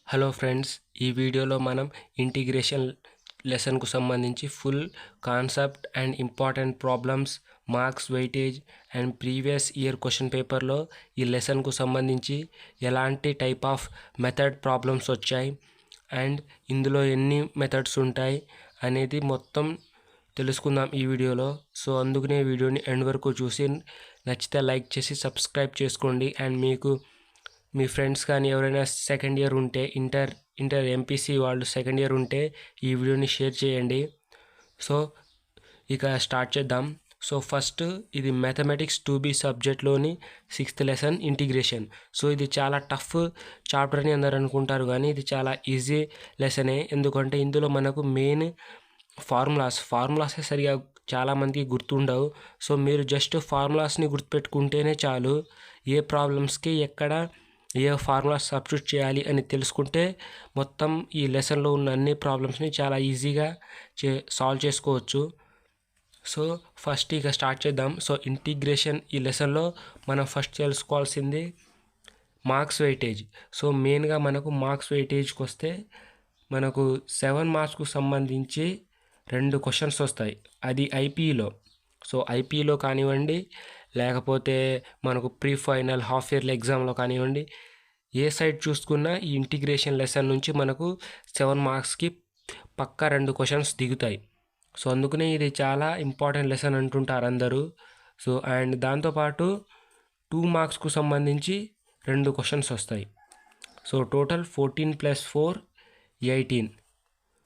Hello friends, ఈ వీడియోలో మనం ఇంటిగ్రేషన్ లెసన్కు సంబంధించి full concept and important problems, marks, weightage and previous year question పేపర్లో ఈ లెసన్కు సంబంధించి ఎలాంటి టైప్ ఆఫ్ మెథడ్ ప్రాబ్లమ్స్ వచ్చాయి అండ్ ఇందులో ఎన్ని మెథడ్స్ ఉంటాయి అనేది మొత్తం తెలుసుకుందాం ఈ వీడియోలో. సో అందుకనే వీడియోని ఎండ్ వరకు చూసి నచ్చితే లైక్ చేసి సబ్స్క్రైబ్ చేసుకోండి. అండ్ మీకు మీ ఫ్రెండ్స్ కానీ ఎవరైనా సెకండ్ ఇయర్ ఉంటే ఇంటర్ ఎంపీసీ వాళ్ళు సెకండ్ ఇయర్ ఉంటే ఈ వీడియోని షేర్ చేయండి. సో ఇక స్టార్ట్ చేద్దాం. సో ఫస్ట్ ఇది mathematics 2B సబ్జెక్ట్లోని 6th lesson integration. So ఇది చాలా టఫ్ చాప్టర్ అని అందరు అనుకుంటారు, కానీ ఇది చాలా ఈజీ లెసనే. ఎందుకంటే ఇందులో మనకు మెయిన్ ఫార్ములాసే సరిగా చాలామందికి గుర్తుండవు. సో మీరు జస్ట్ ఫార్ములాస్ని గుర్తుపెట్టుకుంటేనే చాలు. ఏ ప్రాబ్లమ్స్కి ఎక్కడ ఏ ఫార్ములా సబ్స్టిట్యూట్ చేయాలి అని తెలుసుకుంటే మొత్తం ఈ లెసన్లో ఉన్న అన్ని ప్రాబ్లమ్స్ని చాలా ఈజీగా సాల్వ్ చేసుకోవచ్చు. సో ఫస్ట్ ఇక స్టార్ట్ చేద్దాం. సో ఇంటిగ్రేషన్ ఈ లెసన్లో మనం ఫస్ట్ తెలుసుకోవాల్సింది మార్క్స్ వెయిటేజ్. సో మెయిన్గా మనకు మార్క్స్ వెయిటేజ్కి వస్తే మనకు 7 మార్క్స్కు సంబంధించి 2 క్వశ్చన్స్ వస్తాయి. అది ఐపీఈలో. సో ఐపీఈలో కానివ్వండి, లేకపోతే మనకు ప్రీ ఫైనల్ హాఫ్ ఇయర్లీ ఎగ్జామ్లో కానివ్వండి, ఏ సైడ్ చూసుకున్నా ఈ ఇంటిగ్రేషన్ లెసన్ నుంచి మనకు 7 మార్క్స్కి పక్కా 2 క్వశ్చన్స్ దిగుతాయి. సో అందుకనే ఇది చాలా ఇంపార్టెంట్ లెసన్ అంటుంటారు అందరూ. సో అండ్ దాంతోపాటు 2 మార్క్స్కు సంబంధించి 2 క్వశ్చన్స్ వస్తాయి. So total 14 + 4 18.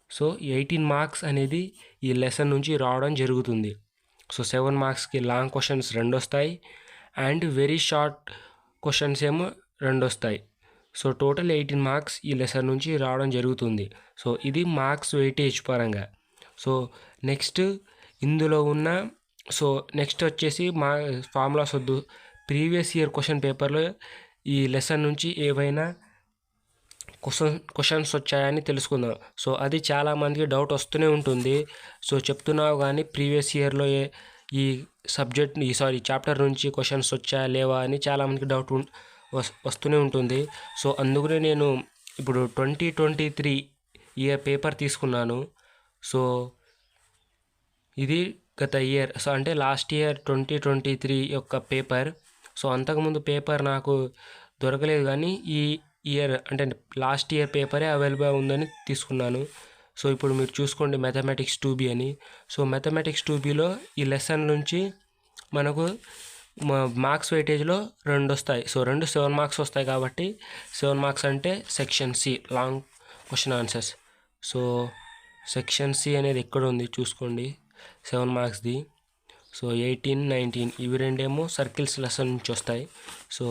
సో 18 మార్క్స్ అనేది ఈ లెసన్ నుంచి రావడం జరుగుతుంది. సో 7 మార్క్స్కి లాంగ్ క్వశ్చన్స్ 2 వస్తాయి అండ్ వెరీ షార్ట్ క్వశ్చన్స్ ఏమో 2 వస్తాయి. సో టోటల్ 18 మార్క్స్ ఈ లెసన్ నుంచి రావడం జరుగుతుంది. సో ఇది మార్క్స్ వెయిటేజ్ పరంగా. సో నెక్స్ట్ ఇందులో ఉన్న నెక్స్ట్ వచ్చేసి మా ఫార్ములాస్ వద్దు, ప్రీవియస్ ఇయర్ క్వశ్చన్ పేపర్లో ఈ లెసన్ నుంచి ఏవైనా క్వశ్చన్స్ వచ్చాయని తెలుసుకుందాం. సో అది చాలామందికి డౌట్ వస్తూనే ఉంటుంది. సో చెప్తున్నావు కానీ ప్రీవియస్ ఇయర్లో ఈ చాప్టర్ నుంచి క్వశ్చన్స్ వచ్చాయా లేవా అని చాలామందికి డౌట్ వస్తూనే ఉంటుంది. సో అందుకనే నేను ఇప్పుడు 2023 ఇయర్ పేపర్ తీసుకున్నాను. సో ఇది గత ఇయర్, సో అంటే లాస్ట్ ఇయర్ 2023 యొక్క పేపర్. సో అంతకుముందు పేపర్ నాకు దొరకలేదు, కానీ ఈ ఇయర్ అంటే లాస్ట్ ఇయర్ పేపరే అవైలబుల్ ఉందని తీసుకున్నాను. సో ఇప్పుడు మీరు చూసుకోండి మ్యాథమెటిక్స్ 2B అని. సో మ్యాథమెటిక్స్ 2Bలో ఈ లెసన్ నుంచి మనకు మార్క్స్ వెయిటేజ్లో 2 వస్తాయి. సో 2 7 మార్క్స్ వస్తాయి కాబట్టి 7 మార్క్స్ అంటే section C long question answers. So section C అనేది ఎక్కడ ఉంది చూసుకోండి, 7 మార్క్స్ది. సో 18, 19 ఇవి రెండేమో సర్కిల్స్ లెసన్ నుంచి వస్తాయి. So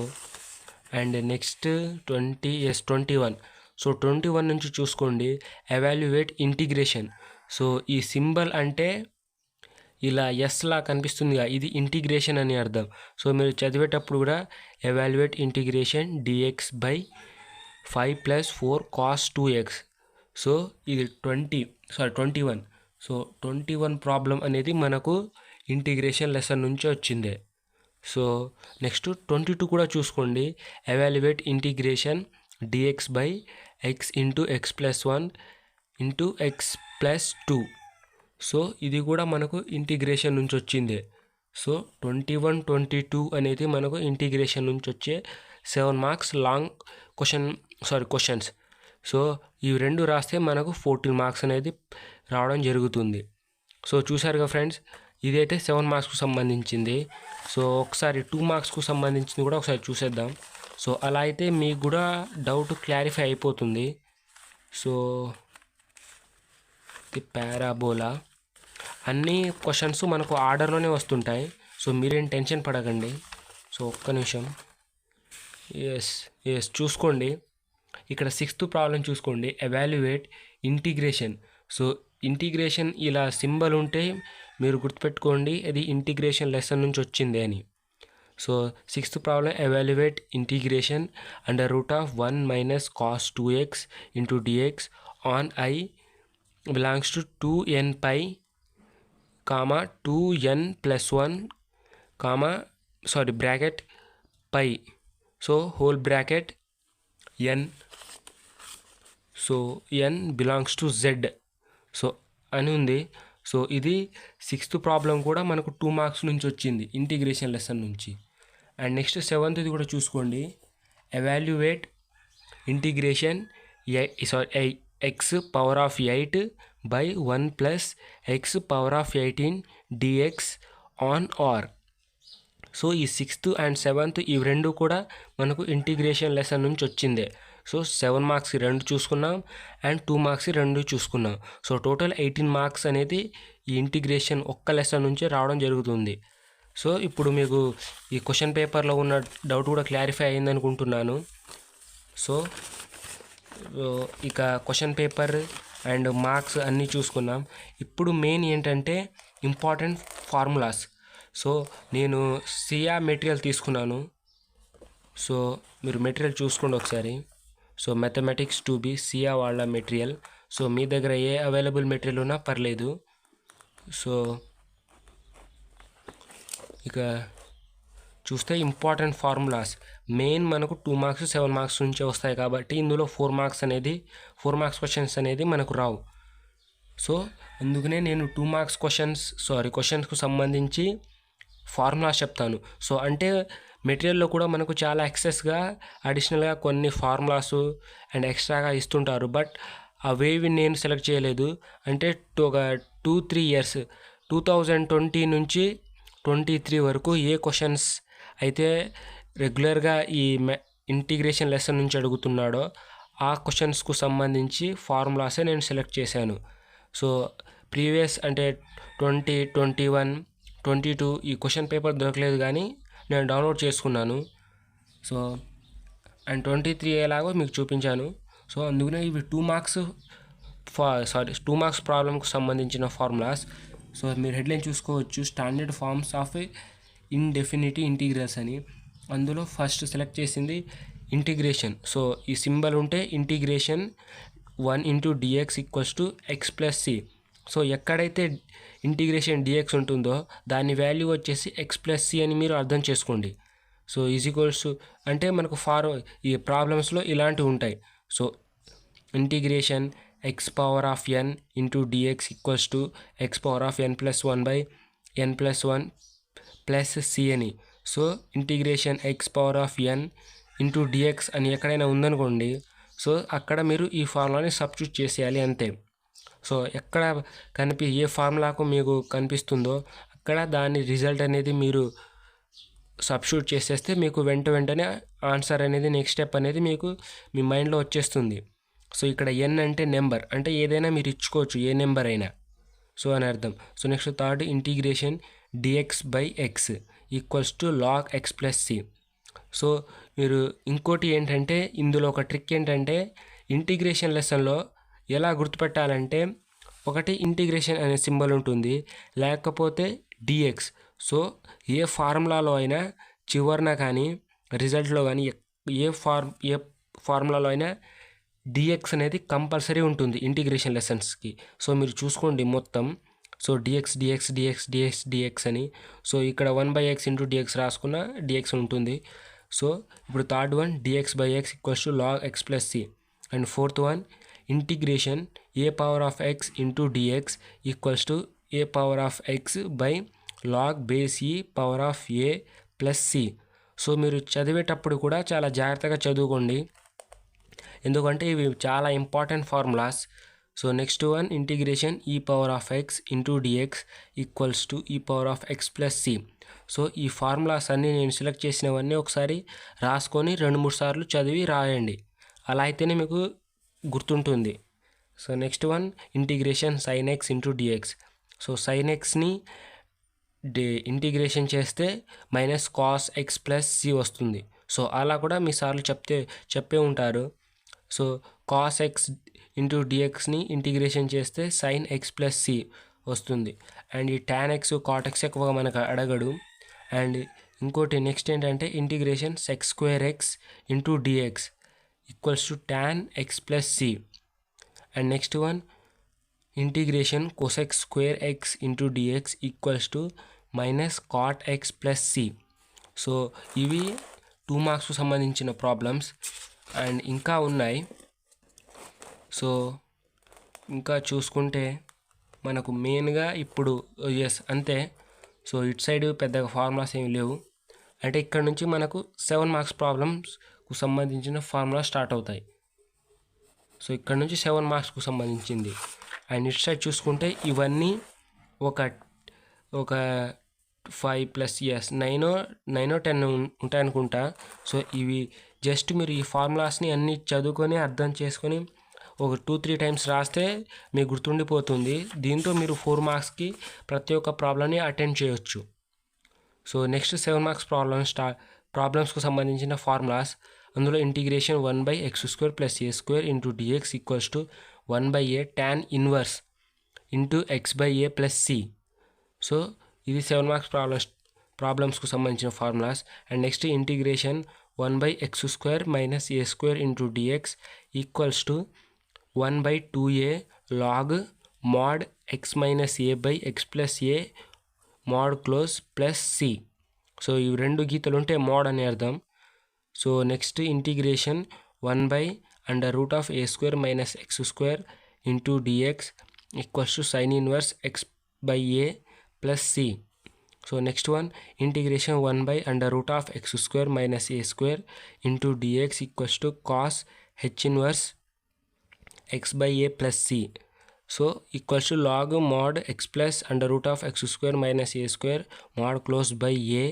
and next 21. సో 21 నుంచి చూసుకోండి ఎవాల్యుయేట్ ఇంటిగ్రేషన్. సో ఈ సింబల్ అంటే ఇలా ఎస్లా కనిపిస్తుందిగా, ఇది ఇంటిగ్రేషన్ అని అర్థం. సో మీరు చదివేటప్పుడు కూడా evaluate integration dx/5 + 4 cos 2x. So ఇది 21. సో 21 ప్రాబ్లం అనేది మనకు ఇంటిగ్రేషన్ లెసన్ నుంచి వచ్చిందే. సో నెక్స్ట్ 22 కూడా చూసుకోండి, evaluate integration dx/x × x + 1 × x + 2. So ఇది కూడా మనకు ఇంటిగ్రేషన్ నుంచి వచ్చిందే. సో 21, 22 అనేది మనకు ఇంటిగ్రేషన్ నుంచి వచ్చే 7 మార్క్స్ లాంగ్ క్వశ్చన్స్. సో ఇవి 2 రాస్తే మనకు 14 మార్క్స్ అనేది రావడం జరుగుతుంది. సో చూసారుగా ఫ్రెండ్స్, ఇదైతే 7 మార్క్స్కు సంబంధించింది. సో ఒకసారి 2 మార్క్స్కు సంబంధించింది కూడా ఒకసారి చూసేద్దాం. సో అలా అయితే మీకు కూడా డౌట్ క్లారిఫై అయిపోతుంది. సో ఇది పారాబోలా, అన్ని క్వశ్చన్స్ మనకు ఆర్డర్లోనే వస్తుంటాయి. సో మీరేం టెన్షన్ పడకండి. సో ఒక్క నిమిషం. ఎస్ చూసుకోండి, ఇక్కడ 6th ప్రాబ్లం చూసుకోండి, ఎవాల్యుయేట్ ఇంటిగ్రేషన్. సో ఇంటిగ్రేషన్ ఇలా సింబల్ ఉంటే మీరు గుర్తుపెట్టుకోండి అది ఇంటిగ్రేషన్ లెసన్ నుంచి వచ్చింది అని. So 6th problem, evaluate integration √1 - cos 2x × dx on I belongs to 2n π, 2n + 1, bracket π. So whole bracket n so n belongs to z so అని ఉంది. సో ఇది 6th ప్రాబ్లం కూడా మనకు 2 మార్క్స్ నుంచి వచ్చింది ఇంటిగ్రేషన్ లెసన్ నుంచి. And next 7th కూడా చూసుకోండి. Evaluate integration x power of 8 by 1 plus x power of 18 dx on r. So ఈ 6th అండ్ 7th ఈ రెండు కూడా మనకు ఇంటిగ్రేషన్ లెసన్ నుంచి వచ్చిందే. సో 7 మార్క్స్ 2 చూసుకున్నాం అండ్ 2 మార్క్స్ 2 చూసుకున్నాం. సో టోటల్ 18 మార్క్స్ అనేది ఈ ఇంటిగ్రేషన్ ఒక్క లెసన్ నుంచి రావడం జరుగుతుంది. సో ఇప్పుడు మీకు ఈ క్వశ్చన్ పేపర్లో ఉన్న డౌట్ కూడా క్లారిఫై అయింది అనుకుంటున్నాను. సో ఇక క్వశ్చన్ పేపర్ అండ్ మార్క్స్ అన్నీ చూసుకున్నాం. ఇప్పుడు మెయిన్ ఏంటంటే ఇంపార్టెంట్ ఫార్ములాస్. సో నేను సియా మెటీరియల్ తీసుకున్నాను. సో మీరు మెటీరియల్ చూసుకోండి ఒకసారి. సో మ్యాథమెటిక్స్ 2B సియా వాళ్ళ మెటీరియల్. సో మీ దగ్గర ఏ అవైలబుల్ మెటీరియల్ ఉన్నా పర్లేదు. సో ఇక చూస్తే ఇంపార్టెంట్ ఫార్ములాస్ మెయిన్ మనకు 2 మార్క్స్ 7 మార్క్స్ నుంచే వస్తాయి కాబట్టి ఇందులో 4 మార్క్స్ క్వశ్చన్స్ అనేది మనకు రావు. సో అందుకనే నేను 2 మార్క్స్ క్వశ్చన్స్కు సంబంధించి ఫార్ములాస్ చెప్తాను. సో అంటే మెటీరియల్లో కూడా మనకు చాలా ఎక్సెస్గా అడిషనల్గా కొన్ని ఫార్ములాసు అండ్ ఎక్స్ట్రాగా ఇస్తుంటారు. బట్ అవేవి నేను సెలెక్ట్ చేయలేదు. అంటే ఒక 2-3 ఇయర్స్ 2020 నుంచి 23 వరకు ఏ క్వశ్చన్స్ అయితే రెగ్యులర్గా ఈ ఇంటిగ్రేషన్ లెసన్ నుంచి అడుగుతున్నాడో ఆ క్వశ్చన్స్కు సంబంధించి ఫార్ములాసే నేను సెలెక్ట్ చేశాను. సో ప్రీవియస్ అంటే 2021 22 ఈ క్వశ్చన్ పేపర్ దొరకలేదు కానీ నేను డౌన్లోడ్ చేసుకున్నాను. సో అండ్ 23 ఎలాగో మీకు చూపించాను. సో అందుకనే ఇవి 2 మార్క్స్ ప్రాబ్లంకు సంబంధించిన ఫార్ములాస్. సో మీరు హెడ్లైన్ చూసుకోవచ్చు, standard forms of indefinite integrals అని. అందులో ఫస్ట్ సెలెక్ట్ చేసింది ఇంటిగ్రేషన్. సో ఈ సింబల్ ఉంటే integration 1 into dx equals to x plus C. So ఎక్కడైతే ఇంటిగ్రేషన్ dx ఉంటుందో దాని వాల్యూ వచ్చేసి x ప్లస్ సి అని మీరు అర్థం చేసుకోండి. సో ఈక్వల్స్ అంటే మనకు ఈ ప్రాబ్లమ్స్లో ఇలాంటివి ఉంటాయి. So integration x power of n into dx equals to x power of n plus 1 by n plus 1 plus C అని. So integration x power of n into dx అని ఎక్కడైనా ఉందనుకోండి, సో అక్కడ మీరు ఈ ఫార్ములాని సబ్స్టిట్యూట్ చేసేయాలి అంతే. సో ఎక్కడ ఏ ఫార్ములాకు మీకు కనిపిస్తుందో అక్కడ దాని రిజల్ట్ అనేది మీరు సబ్స్టిట్యూట్ చేసేస్తే మీకు వెంటనే ఆన్సర్ అనేది నెక్స్ట్ స్టెప్ అనేది మీకు మీ మైండ్లో వచ్చేస్తుంది. సో ఇక్కడ n అంటే నెంబర్, అంటే ఏదైనా మీరు ఇచ్చుకోవచ్చు, ఏ నెంబర్ అయినా సో అని అర్థం. So next third integration dx by x equals to log x plus C. So మీరు ఇంకోటి ఏంటంటే ఇందులో ఒక ట్రిక్ ఏంటంటే ఇంటిగ్రేషన్ లెసన్లో ఎలా గుర్తుపెట్టాలంటే ఒకటి ఇంటిగ్రేషన్ అనే సింబల్ ఉంటుంది, లేకపోతే dx. సో ఏ ఫార్ములాలో అయినా చివరన కానీ రిజల్ట్లో కానీ ఏ ఫార్ములాలో అయినా dx అనేది కంపల్సరీ ఉంటుంది ఇంటిగ్రేషన్ లెసన్స్కి. సో మీరు చూసుకోండి మొత్తం. సో dx అని. సో ఇక్కడ 1/x ఇంటూ dx రాసుకున్న dx ఉంటుంది. సో ఇప్పుడు third one dx by x equals to log x plus C. And fourth one integration a power of x into dx equals to a power of x by log base e power of a plus C. So మీరు చదివేటప్పుడు కూడా చాలా జాగ్రత్తగా చదువుకోండి, ఎందుకంటే ఇవి చాలా important formulas. So next one integration e power of x into dx equals to e power of x plus C. So ఈ ఫార్ములాస్ అన్నీ నేను సెలెక్ట్ చేసినవన్నీ ఒకసారి రాసుకొని 2-3 సార్లు చదివి రాయండి, అలా అయితేనే మీకు గుర్తుంటుంది. So next one integration sin x into dx. So sin xని ఇంటిగ్రేషన్ చేస్తే minus cos x plus C వస్తుంది. సో అలా కూడా మీ సార్లు చెప్పే ఉంటారు. సో కాస్ x ఇంటూ dxని ఇంటిగ్రేషన్ చేస్తే sin x ప్లస్ సి వస్తుంది. అండ్ ఈ tan x cot x ఎక్కువగా మనకు అడగడు. అండ్ ఇంకోటి నెక్స్ట్ ఏంటంటే integration sec square x into dx equals to tan x plus C. And next one integration cosec square x into dx equals to minus cot x plus C. So ఇవి 2 మార్క్స్కు సంబంధించిన problems and ఇంకా ఉన్నాయి. So ఇంకా చూసుకుంటే మనకు మెయిన్గా ఇప్పుడు అంతే. సో ఇటు సైడ్ పెద్దగా ఫార్ములాస్ ఏమి లేవు. అంటే ఇక్కడ నుంచి మనకు 7 మార్క్స్ ప్రాబ్లమ్స్కు సంబంధించిన ఫార్ములా స్టార్ట్ అవుతాయి. సో ఇక్కడ నుంచి 7 మార్క్స్కు సంబంధించింది. అండ్ ఇటు సైడ్ చూసుకుంటే ఇవన్నీ ఒక 5 + 9 10 ఉంటాయనుకుంటా. సో ఇవి జస్ట్ మీరు ఈ ఫార్ములాస్ని అన్నీ చదువుకొని అర్థం చేసుకొని ఒక 2-3 టైమ్స్ రాస్తే మీకు గుర్తుండిపోతుంది. దీంతో మీరు 4 మార్క్స్కి ప్రతి ఒక్క ప్రాబ్లమ్ని అటెండ్ చేయొచ్చు. సో నెక్స్ట్ 7 మార్క్స్ ప్రాబ్లమ్స్కు సంబంధించిన ఫార్ములాస్. అందులో integration 1/x² + a² × dx = 1/a tan inverse × x/a + c. So ఇది 7 మార్క్స్ ప్రాబ్లమ్స్కు సంబంధించిన formulas. And next integration 1/x² - a² × dx = 1/2a log mod x - a/x + a mod close plus c. So ఇవి రెండు గీతలు ఉంటే mode అని అర్థం. So next integration 1/√a² - x² × dx = sin inverse x/a + c. So next one integration 1/√x² - a² × dx = cos h inverse x/a + c. So log mod x + √x² - a² mod close a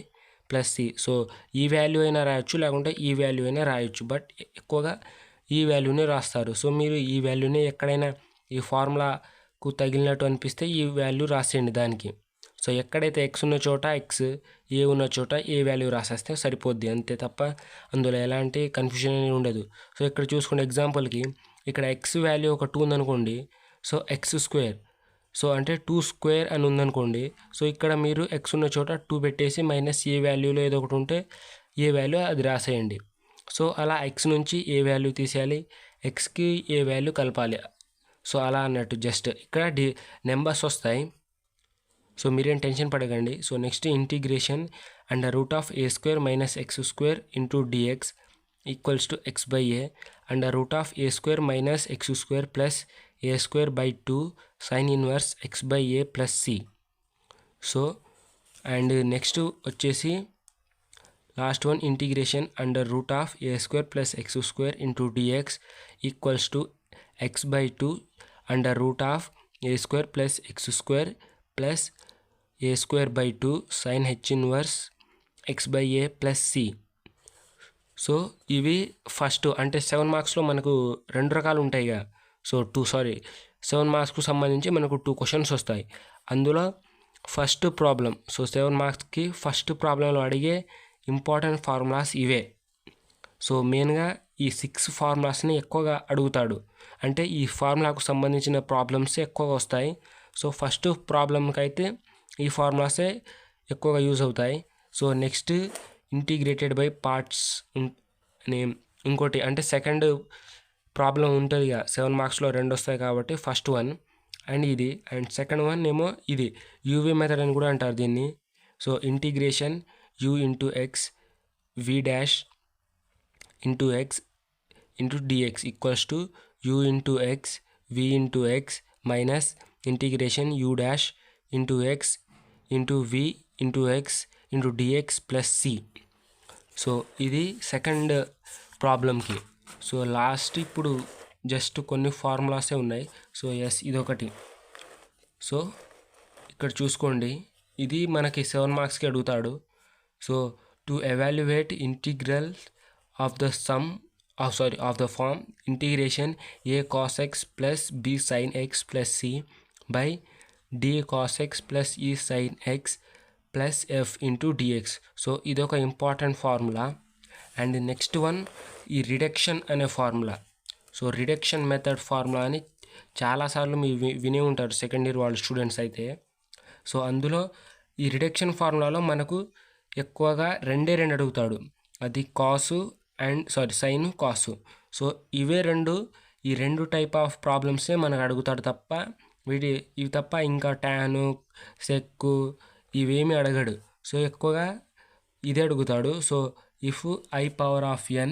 + c. So ఈ value అయినా రాయొచ్చు, లేకుంటే ఈ value అయినా రాయొచ్చు, but ఎక్కువగా ఈ వాల్యూనే రాస్తారు. సో మీరు ఈ వాల్యూనే ఎక్కడైనా ఈ ఫార్ములాకు తగిలినట్టు అనిపిస్తే ఈ వాల్యూ రాసేయండి దానికి. సో ఎక్కడైతే ఎక్స్ ఉన్న చోట ఎక్స్, ఏ ఉన్న చోట ఏ వాల్యూ రాసేస్తే సరిపోద్ది, అంతే తప్ప అందులో ఎలాంటి కన్ఫ్యూజన్ అనేది ఉండదు. సో ఇక్కడ చూసుకునే ఎగ్జాంపుల్కి ఇక్కడ ఎక్స్ వాల్యూ ఒక 2 ఉందనుకోండి. సో x², సో అంటే 2² అని ఉందనుకోండి. సో ఇక్కడ మీరు ఎక్స్ ఉన్న చోట 2 పెట్టేసి మైనస్ ఏ వాల్యూలో ఏదో ఒకటి ఉంటే ఏ వాల్యూ అది రాసేయండి. సో అలా ఎక్స్ నుంచి ఏ వాల్యూ తీసేయాలి, ఎక్స్కి ఏ వాల్యూ కలపాలి. సో అలా అన్నట్టు జస్ట్ ఇక్కడ నెంబర్స్ వస్తాయి. సో మీరేం టెన్షన్ పడకండి. So next integration √a² - x² × dx = x/a √a² - x² + a²/2 sin inverse x/a + c. So and next వచ్చేసి last one integration √a² + x² × dx = x/2 √a² + x² + a²/2 sin h inverse x/a + c. So ఇవి first అంటే 7 మార్క్స్లో మనకు 2 రకాలు ఉంటాయిగా. So 7 మార్క్స్కు సంబంధించి మనకు 2 questions వస్తాయి. అందులో ఫస్ట్ ప్రాబ్లం, సో 7 మార్క్స్కి ఫస్ట్ ప్రాబ్లంలో అడిగే ఇంపార్టెంట్ ఫార్ములాస్ ఇవే. సో మెయిన్గా ఈ 6 ఫార్ములాస్ని ఎక్కువగా అడుగుతాడు. అంటే ఈ ఫార్ములాకు సంబంధించిన ప్రాబ్లమ్స్ ఎక్కువగా వస్తాయి. సో ఫస్ట్ ప్రాబ్లంకి అయితే ఈ ఫార్ములాసే ఎక్కువగా యూజ్ అవుతాయి. So next integrated by parts ఇంకోటి అంటే సెకండ్ ప్రాబ్లం ఉంటుంది ఇక 7 మార్క్స్లో 2 వస్తాయి కాబట్టి ఫస్ట్ వన్ అండ్ ఇది, అండ్ సెకండ్ వన్ ఏమో ఇది యూవీ మెథడ్ అని కూడా అంటారు దీన్ని. So integration u × x v' × x × dx = u × x v × x minus integration u' × x × v × x × dx + c. So ఇది సెకండ్ ప్రాబ్లంకి. సో లాస్ట్ ఇప్పుడు జస్ట్ కొన్ని ఫార్ములాసే ఉన్నాయి. సో ఇదొకటి. సో ఇక్కడ చూసుకోండి, ఇది మనకి 7 మార్క్స్కి అడుగుతాడు. So to evaluate integral of the form integration a cos x + b sin x + c by d cos x + e sin x + f × dx. So ఇదొక important formula. And next one ఈ reduction అనే formula. So reduction method formula అని చాలాసార్లు మీరు వినే ఉంటారు second year వాళ్ళు students అయితే. సో అందులో ఈ రిడక్షన్ ఫార్ములాలో మనకు ఎక్కువగా 2 అడుగుతాడు. అది కాసు అండ్ సైన్ కాసు. సో ఈ రెండు టైప్ ఆఫ్ ప్రాబ్లమ్సే మనకు అడుగుతాడు తప్ప ఇవి తప్ప ఇంకా టాను సెక్కు ఇవేమి అడగడు. సో ఎక్కువగా ఇదే అడుగుతాడు. So if i⁴n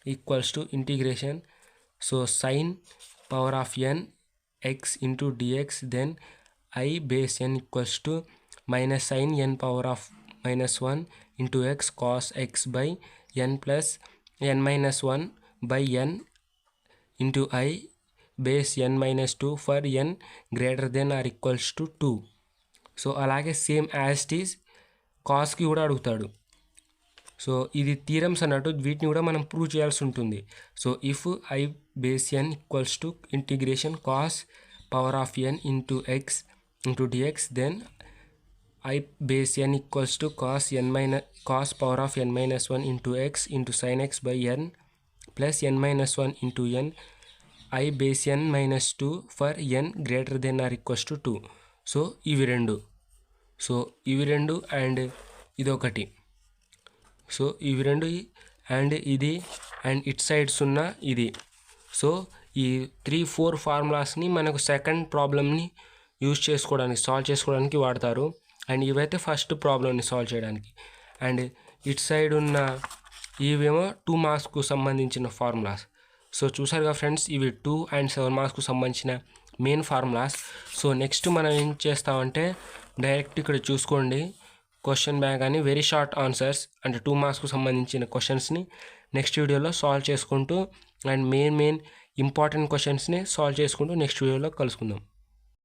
= integration so sin power of n x into dx, then I base n equals to minus sin n power of minus 1 into x cos x by n plus n minus 1 by n into I base n minus 2 for n greater than or equals to 2. So అలాగే same as it is కాస్కి కూడా అడుగుతాడు. So ఇది theorems అన్నట్టు, వీటిని కూడా మనం prove చేయాల్సి ఉంటుంది. So if I base N equals to integration cos power of N into X into DX, then I base N equals to cos power of N minus 1 into X into sine X by N plus N minus 1 into N I base N minus 2 for N greater than or equals to 2. So ఇవి రెండు and ఇదొకటి. So ఇవి రెండు and ఇది and it sides ఉన్న ఇది. So ఈ 3-4 ఫార్ములాస్ని మనకు సెకండ్ ప్రాబ్లమ్ని సాల్వ్ చేసుకోవడానికి వాడతారు. అండ్ ఇవైతే ఫస్ట్ ప్రాబ్లమ్ని సాల్వ్ చేయడానికి. అండ్ ఇట్ సైడ్ ఉన్న ఇవేమో 2 మార్క్స్కు సంబంధించిన ఫార్ములాస్. సో చూసారుగా ఫ్రెండ్స్, ఇవి 2 and 7 మార్క్స్కు సంబంధించిన మెయిన్ ఫార్ములాస్. సో నెక్స్ట్ మనం ఏం చేస్తామంటే డైరెక్ట్ ఇక్కడ చూసుకోండి, క్వశ్చన్ బ్యాంక్ అని వెరీ షార్ట్ ఆన్సర్స్ అంటే 2 మార్క్స్కు సంబంధించిన క్వశ్చన్స్ని నెక్స్ట్ వీడియోలో సాల్వ్ చేసుకుంటూ అండ్ మెయిన్ ఇంపార్టెంట్ క్వశ్చన్స్ని సాల్వ్ చేసుకుంటూ నెక్స్ట్ వీడియోలో కలుసుకుందాం.